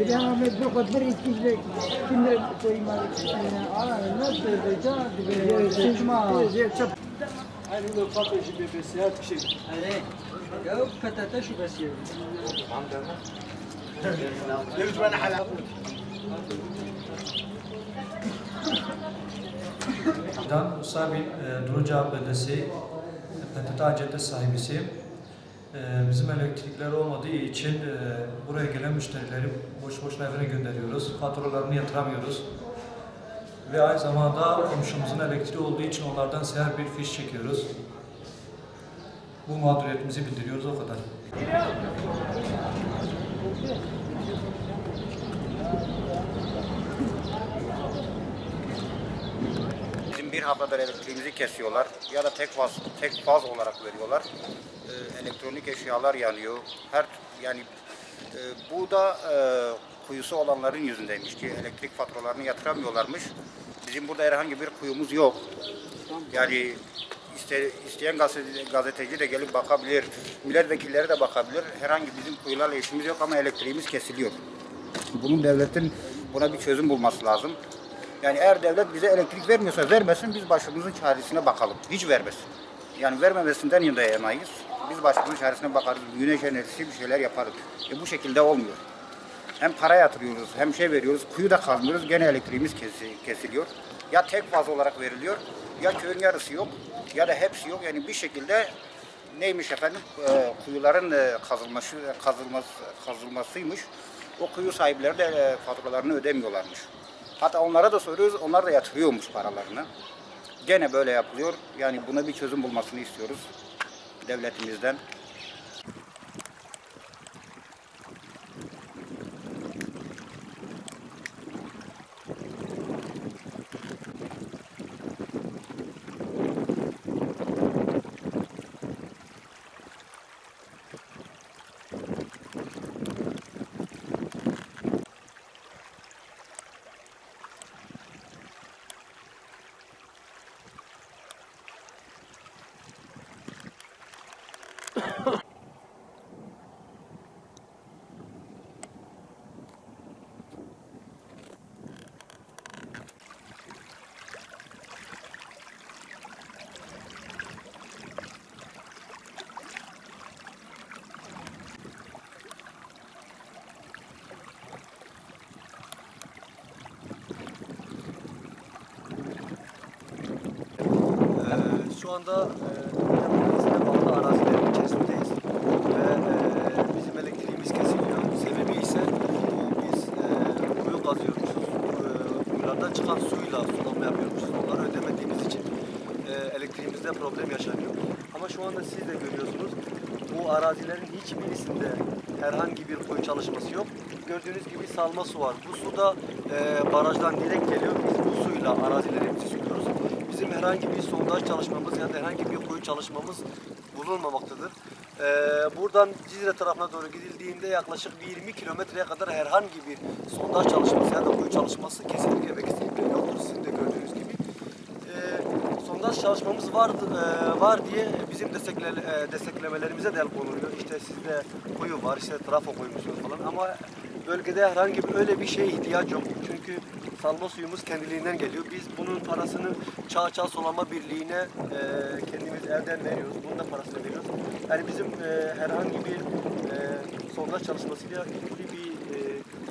Bilemem bir kadar ikizle kimler koymalı. Nasıl diyeceğim? Sıçma. هل هو الخطأ يجيب بسيات شيء؟ أنا جو فتاة شو بس يوم. يرجع أنا حلا. Ben Musa bin Duruca Belediyesi PTT caddesi sahibisiyim. Bizim elektrikler olmadığı için buraya gelen müşterileri boş boşuna evine gönderiyoruz. Faturalarını yatıramıyoruz. Ve aynı zamanda komşumuzun elektriği olduğu için onlardan seher bir fiş çekiyoruz. Bu mağduriyetimizi bildiriyoruz, o kadar. Bizim bir haftadır elektriğimizi kesiyorlar ya da tek faz olarak veriyorlar. Elektronik eşyalar yanıyor. Bu da kuyusu olanların yüzündeymiş ki elektrik faturalarını yatıramıyorlarmış. Bizim burada herhangi bir kuyumuz yok. Yani isteyen gazeteci de gelip bakabilir, milletvekilleri de bakabilir. Herhangi bizim kuyularla işimiz yok ama elektriğimiz kesiliyor. Bunun devletin buna bir çözüm bulması lazım. Yani eğer devlet bize elektrik vermiyorsa vermesin, biz başımızın çaresine bakalım. Hiç vermesin. Yani vermemesinden yanayız. Biz başımızın çaresine bakarız, güneş enerjisi bir şeyler yaparız. Bu şekilde olmuyor. Hem para yatırıyoruz, hem veriyoruz, kuyu da kazmıyoruz, gene elektriğimiz kesiliyor. Ya tek faz olarak veriliyor, ya köyün yarısı yok, ya da hepsi yok. Yani bir şekilde neymiş efendim, kuyuların kazılmasıymış. O kuyu sahipleri de faturalarını ödemiyorlarmış. Hatta onlara da soruyoruz, onlar da yatırıyormuş paralarını. Gene böyle yapılıyor. Yani buna bir çözüm bulmasını istiyoruz devletimizden. Şu anda devletimizle bağlı arazilerin içerisindeyiz ve bizim elektriğimiz kesiliyor. Sebebi ise biz kuyu kazıyormuşuz. Kuyulardan çıkan suyla sulama yapıyormuşuz. Onları ödemediğimiz için elektriğimizde problem yaşanıyor. Ama şu anda siz de görüyorsunuz, bu arazilerin hiçbirisinde herhangi bir kuyu çalışması yok. Gördüğünüz gibi salma su var. Bu su da barajdan direkt geliyor. Biz bu suyla arazilerimizi suluyoruz. Bizim herhangi bir sondaj çalışmamız ya da herhangi bir kuyu çalışmamız bulunmamaktadır. Buradan Cizre tarafına doğru gidildiğinde yaklaşık bir 20 kilometreye kadar herhangi bir sondaj çalışması ya da kuyu çalışması kesinlikle ve kesinlikle yoktur. Sizin de gördüğünüz gibi. Sondaj çalışmamız var diye bizim desteklemelerimize de el konuluyor. İşte sizde kuyu var, işte trafo koymuşsunuz falan ama bölgede herhangi bir öyle bir şeye ihtiyaç yok. Çünkü salma suyumuz kendiliğinden geliyor. Biz bunun parasını Çağ Sulama Birliği'ne kendimiz elden veriyoruz. Bunun da parasını veriyoruz. Yani bizim herhangi bir sondaj çalışmasıyla ilgili bir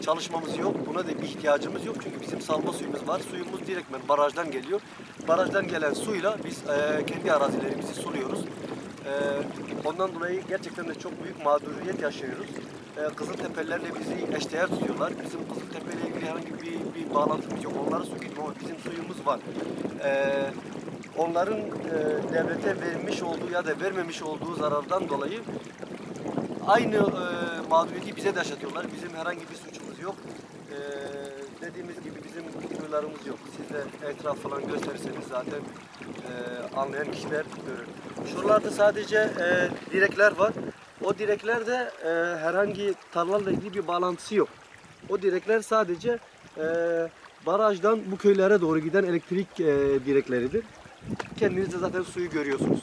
çalışmamız yok. Buna da bir ihtiyacımız yok. Çünkü bizim salma suyumuz var. Suyumuz direktmen barajdan geliyor. Barajdan gelen suyla biz kendi arazilerimizi suluyoruz. Ondan dolayı gerçekten de çok büyük mağduriyet yaşıyoruz. Kızıltepe'lilerle bizi eşdeğer tutuyorlar. Bizim Kızıltepe ile ilgili herhangi bir bağlantımız yok. Onlara su gidiyor ama bizim suyumuz var. Onların devlete vermiş olduğu ya da vermemiş olduğu zarardan dolayı aynı mağduriyeti bize de yaşatıyorlar. Bizim herhangi bir suçumuz yok. Dediğimiz gibi bizim kuyularımız yok. Siz de etraf falan gösterirseniz zaten anlayan kişiler görür. Şuralarda sadece direkler var. O direklerde herhangi tarlalarla ilgili bir bağlantısı yok. O direkler sadece barajdan bu köylere doğru giden elektrik direkleridir. Kendiniz de zaten suyu görüyorsunuz.